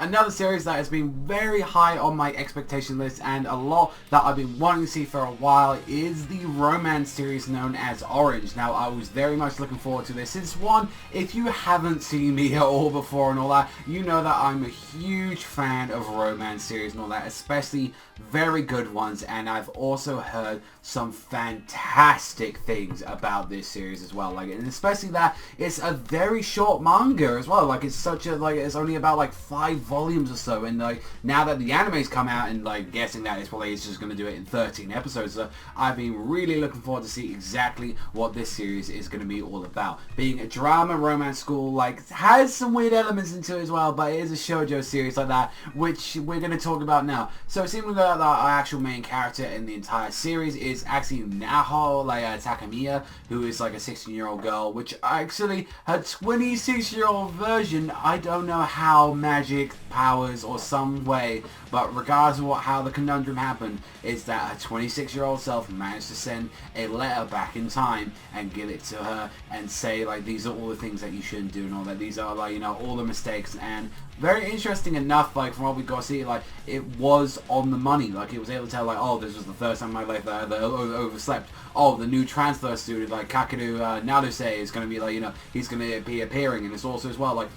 another series that has been very high on my expectation list and a lot that I've been wanting to see for a while is the romance series known as Orange. Now, I was very much looking forward to this. It's one, if you haven't seen me at all before and all that, you know that I'm a huge fan of romance series and all that, especially very good ones, and I've also heard some fantastic things about this series as well, like, and especially that it's a very short manga as well. Like, it's such a, like, it's only about like 5 volumes or so, and like now that the anime's come out, and like guessing that it's just going to do it in 13 episodes, so I've been really looking forward to see exactly what this series is going to be all about. Being a drama romance school, like, has some weird elements into it as well, but it is a shoujo series like that, which we're going to talk about now. So it seems that our actual main character in the entire series is actually Naho, like Takamiya, who is like a 16-year-old girl, which actually her 26-year-old version, I don't know how magic powers or some way, but regardless of how the conundrum happened, is that her 26-year-old self managed to send a letter back in time and give it to her and say, like, these are all the things that you shouldn't do and all that. These are, like, you know, all the mistakes. And very interesting enough, like, from what we got to see, like, it was on the money. Like, it was able to tell, like, oh, this was the first time in my life that I overslept. Oh, the new transfer student, like, Kakeru Naruse is going to be, like, you know, he's going to be appearing. And it's also as well, like,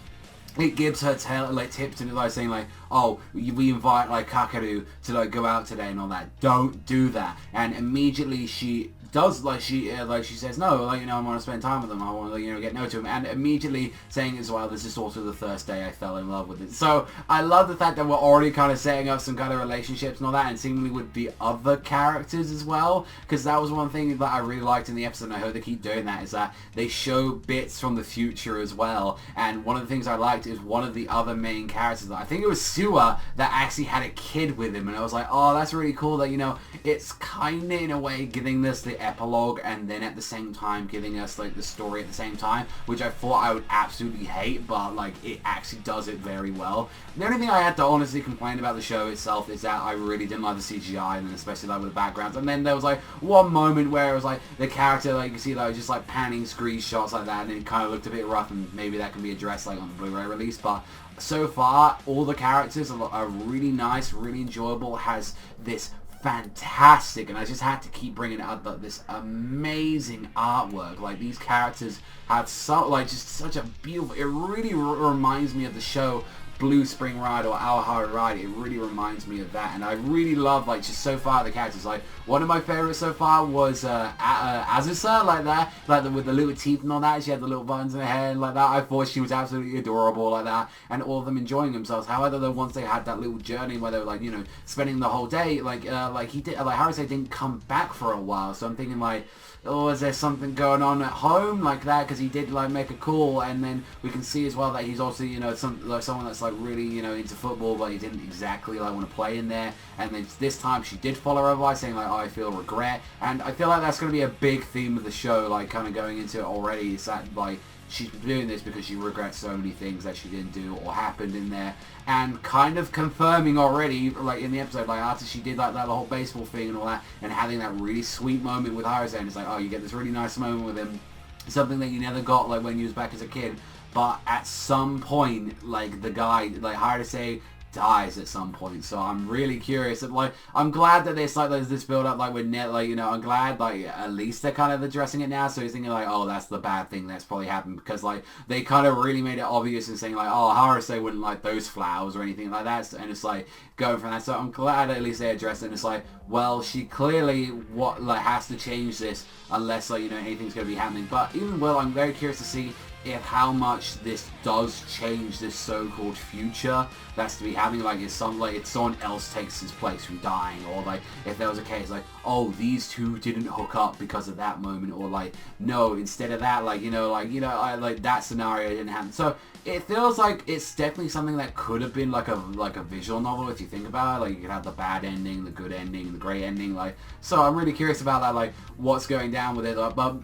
it gives her tips and like saying, like, oh, we invite, like, Kakeru to, like, go out today and all that. Don't do that. And immediately she does, like, she says, no, like, you know, I want to spend time with him, I want to, you know, get know to him, and immediately saying as well, this is also the first day I fell in love with it. So I love the fact that we're already kind of setting up some kind of relationships and all that, and seemingly with the other characters as well, because that was one thing that I really liked in the episode, and I hope they keep doing that, is that they show bits from the future as well. And one of the things I liked is one of the other main characters, I think it was Suwa, that actually had a kid with him, and I was like, oh, that's really cool that, you know, it's kind of in a way giving this the epilogue and then at the same time giving us, like, the story at the same time, which I thought I would absolutely hate, but, like, it actually does it very well. The only thing I had to honestly complain about the show itself is that I really didn't like the CGI, and then especially, like, with the backgrounds. And then there was, like, one moment where it was like the character, like, you see, like, just like panning screenshots like that, and it kind of looked a bit rough, and maybe that can be addressed, like, on the Blu-ray release. But so far all the characters are really nice, really enjoyable, has this fantastic, and I just had to keep bringing up this amazing artwork. Like, these characters have so, like, just such a beautiful, it really reminds me of the show Blue Spring Ride or Aoharu Ride. It really reminds me of that, and I really love, like, just so far the characters. Like, one of my favorites so far was Azusa, like that, like with the little teeth and all that. She had the little buttons in her hair like that. I thought she was absolutely adorable like that, and all of them enjoying themselves. However, though, once they had that little journey where they were, like, you know, spending the whole day, like he did, like Harusei didn't come back for a while, so I'm thinking, like, oh, is there something going on at home like that? Because he did, like, make a call, and then we can see as well that he's also, you know, someone that's, like, really, you know, into football, but he didn't exactly, like, want to play in there. And then this time she did follow her advice, saying, like, oh, I feel regret. And I feel like that's going to be a big theme of the show, like, kind of going into it already, is that, like, she's doing this because she regrets so many things that she didn't do or happened in there, and kind of confirming already, like, in the episode, like, after she did, like, that whole baseball thing and all that, and having that really sweet moment with Harusei, and it's like, oh, you get this really nice moment with him, something that you never got, like, when you was back as a kid, but at some point, like, the guy, like, Harusei dies at some point. So I'm really curious. Like, I'm glad that there's, like, there's this build up, like, with Net, like, you know, I'm glad, like, at least they're kind of addressing it now. So he's thinking, like, oh, that's the bad thing that's probably happened, because, like, they kind of really made it obvious and saying, like, oh, Harusei wouldn't like those flowers or anything like that. And it's like going from that. So I'm glad at least they addressed it. And it's like, well, she clearly has to change this unless, like, you know, anything's going to be happening. But even well, I'm very curious to see if how much this does change this so-called future that's to be happening. Like, if someone else takes his place from dying, or, like, if there was a case like, oh, these two didn't hook up because of that moment, or, like, no, instead of that, like, like that scenario didn't happen. So it feels like it's definitely something that could have been like a visual novel, if you think about it. Like, you could have the bad ending, the good ending, the great ending, like. So I'm really curious about that, like, what's going down with it. But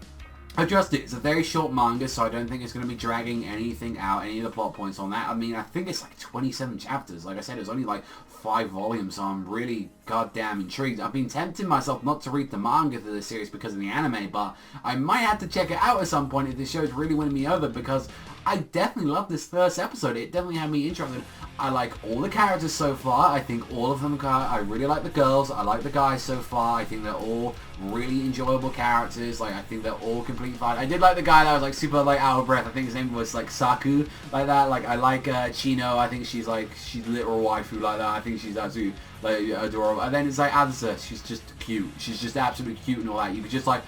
it's a very short manga, so I don't think it's going to be dragging anything out, any of the plot points on that. I mean, I think it's like 27 chapters. Like I said, it was only like 5 volumes, so I'm really goddamn intrigued. I've been tempting myself not to read the manga for this series because of the anime, but I might have to check it out at some point if this show's really winning me over, because I definitely love this first episode. It definitely had me interested. I like all the characters so far. I think all of them, I really like the girls. I like the guys so far. I think they're all really enjoyable characters. Like, I think they're all completely fine. I did like the guy that was like super like out of breath. I think his name was like Saku, like that. Like, I like Chino. I think she's literal waifu like that. I think she's absolutely like adorable. And then it's like Azusa. She's just cute. She's just absolutely cute and all that. You could just like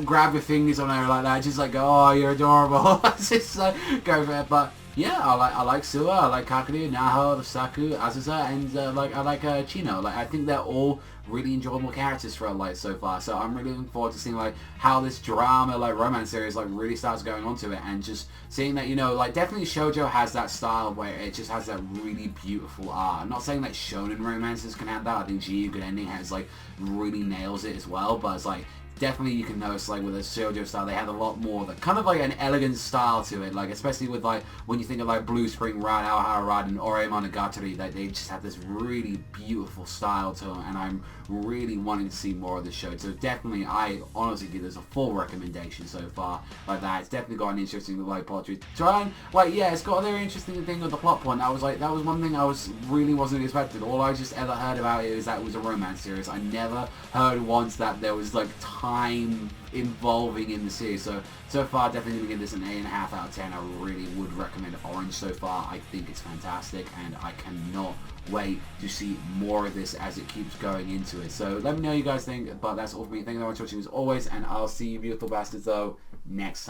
grab your fingers on her like that, just like go, oh, you're adorable. Just like go for it. But yeah, I like Suwa, I like Kakeru, Naho, Saku, Azusa, and I like Chino. Like, I think they're all really enjoyable characters for like so far. So I'm really looking forward to seeing like how this drama, like romance series, like really starts going on to it, and just seeing that, you know, like definitely shoujo has that style where it just has that really beautiful art. I'm not saying that shonen romances can have that. I think G Good Ending has like really nails it as well, but it's like definitely you can notice like with a shoujo style they have a lot more that kind of like an elegant style to it, like especially with like when you think of like Blue Spring Ride, Aohara Ride, and Ore Monogatari, that they just have this really beautiful style to them, and I'm really wanting to see more of the show. So definitely, I honestly give this a full recommendation so far. Like that, it's definitely got an interesting like plot to it. Try and like, yeah, it's got a very interesting thing with the plot point. That was one thing I really wasn't expecting. All I just ever heard about it is that it was a romance series. I never heard once that there was like time involving in the series. So far, definitely going to give this an 8.5 out of 10. I really would recommend Orange so far. I think it's fantastic, and I cannot wait to see more of this as it keeps going into it. So let me know what you guys think, but that's all for me. Thank you very much for watching as always, and I'll see you beautiful bastards though next time.